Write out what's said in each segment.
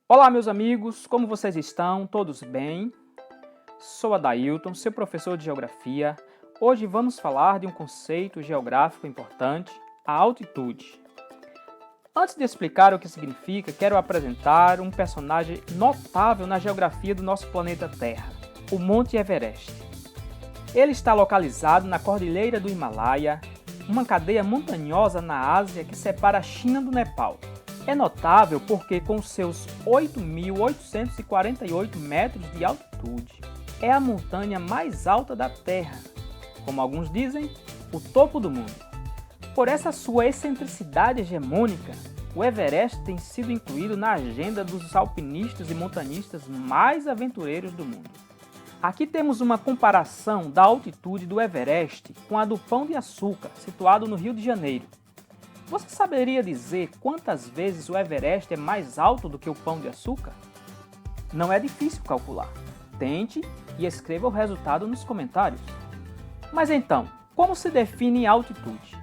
Olá, meus amigos, como vocês estão? Todos bem? Sou Adailton, seu professor de Geografia. Hoje vamos falar de um conceito geográfico importante, a altitude. Antes de explicar o que significa, quero apresentar um personagem notável na geografia do nosso planeta Terra, o Monte Everest. Ele está localizado na Cordilheira do Himalaia, uma cadeia montanhosa na Ásia que separa a China do Nepal. É notável porque, com seus 8.848 metros de altitude, é a montanha mais alta da Terra, como alguns dizem, o topo do mundo. Por essa sua excentricidade hegemônica, o Everest tem sido incluído na agenda dos alpinistas e montanhistas mais aventureiros do mundo. Aqui temos uma comparação da altitude do Everest com a do Pão de Açúcar, situado no Rio de Janeiro. Você saberia dizer quantas vezes o Everest é mais alto do que o Pão de Açúcar? Não é difícil calcular. Tente e escreva o resultado nos comentários. Mas então, como se define altitude?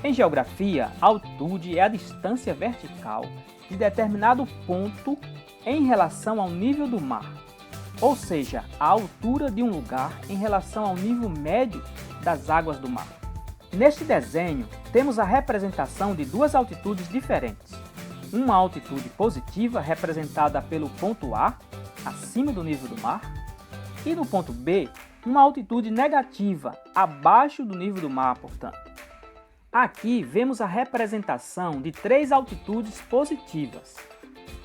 Em geografia, altitude é a distância vertical de determinado ponto em relação ao nível do mar, ou seja, a altura de um lugar em relação ao nível médio das águas do mar. Neste desenho, temos a representação de duas altitudes diferentes. Uma altitude positiva, representada pelo ponto A, acima do nível do mar, e no ponto B, uma altitude negativa, abaixo do nível do mar, portanto. Aqui vemos a representação de três altitudes positivas.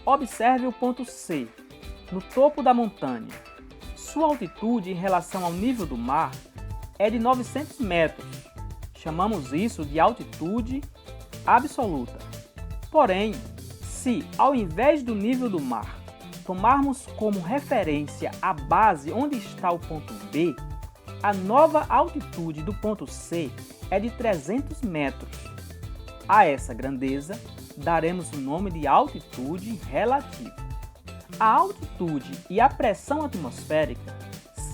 Observe o ponto C, no topo da montanha. Sua altitude em relação ao nível do mar é de 900 metros. Chamamos isso de altitude absoluta. Porém, se ao invés do nível do mar tomarmos como referência a base onde está o ponto B, a nova altitude do ponto C é de 300 metros. A essa grandeza daremos o nome de altitude relativa. A altitude e a pressão atmosférica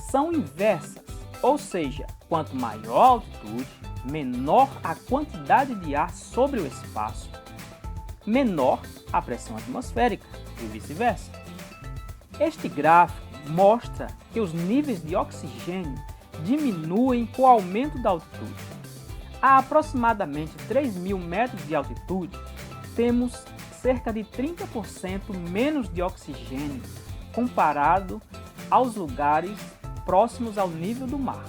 são inversas, ou seja, quanto maior a altitude, menor a quantidade de ar sobre o espaço, menor a pressão atmosférica e vice-versa. Este gráfico mostra que os níveis de oxigênio diminuem com o aumento da altitude. A aproximadamente 3.000 metros de altitude, temos cerca de 30% menos de oxigênio comparado aos lugares próximos ao nível do mar.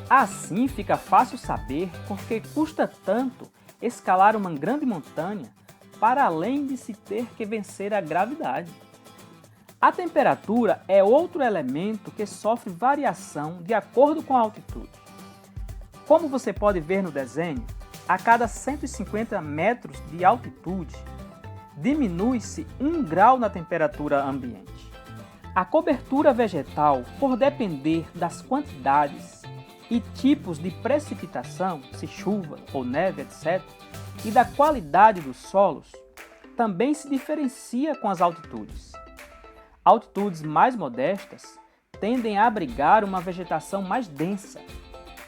Assim fica fácil saber por que custa tanto escalar uma grande montanha para além de se ter que vencer a gravidade. A temperatura é outro elemento que sofre variação de acordo com a altitude. Como você pode ver no desenho, a cada 150 metros de altitude, diminui-se 1 grau na temperatura ambiente. A cobertura vegetal, por depender das quantidades e tipos de precipitação, se chuva ou neve, etc., e da qualidade dos solos, também se diferencia com as altitudes. Altitudes mais modestas tendem a abrigar uma vegetação mais densa.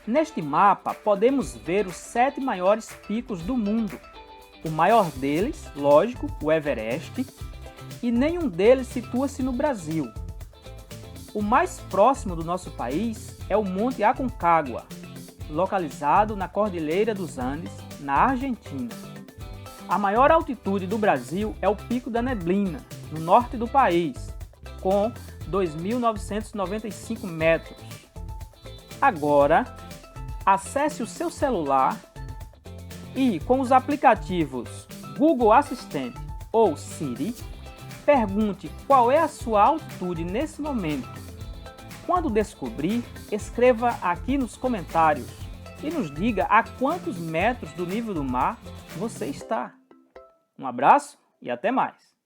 Neste mapa, podemos ver os 7 maiores picos do mundo. O maior deles, lógico, o Everest, e nenhum deles situa-se no Brasil. O mais próximo do nosso país é o Monte Aconcagua, localizado na Cordilheira dos Andes, na Argentina. A maior altitude do Brasil é o Pico da Neblina, no norte do país, com 2.995 metros. Agora, acesse o seu celular e, com os aplicativos Google Assistente ou Siri, pergunte qual é a sua altitude nesse momento. Quando descobrir, escreva aqui nos comentários e nos diga a quantos metros do nível do mar você está. Um abraço e até mais!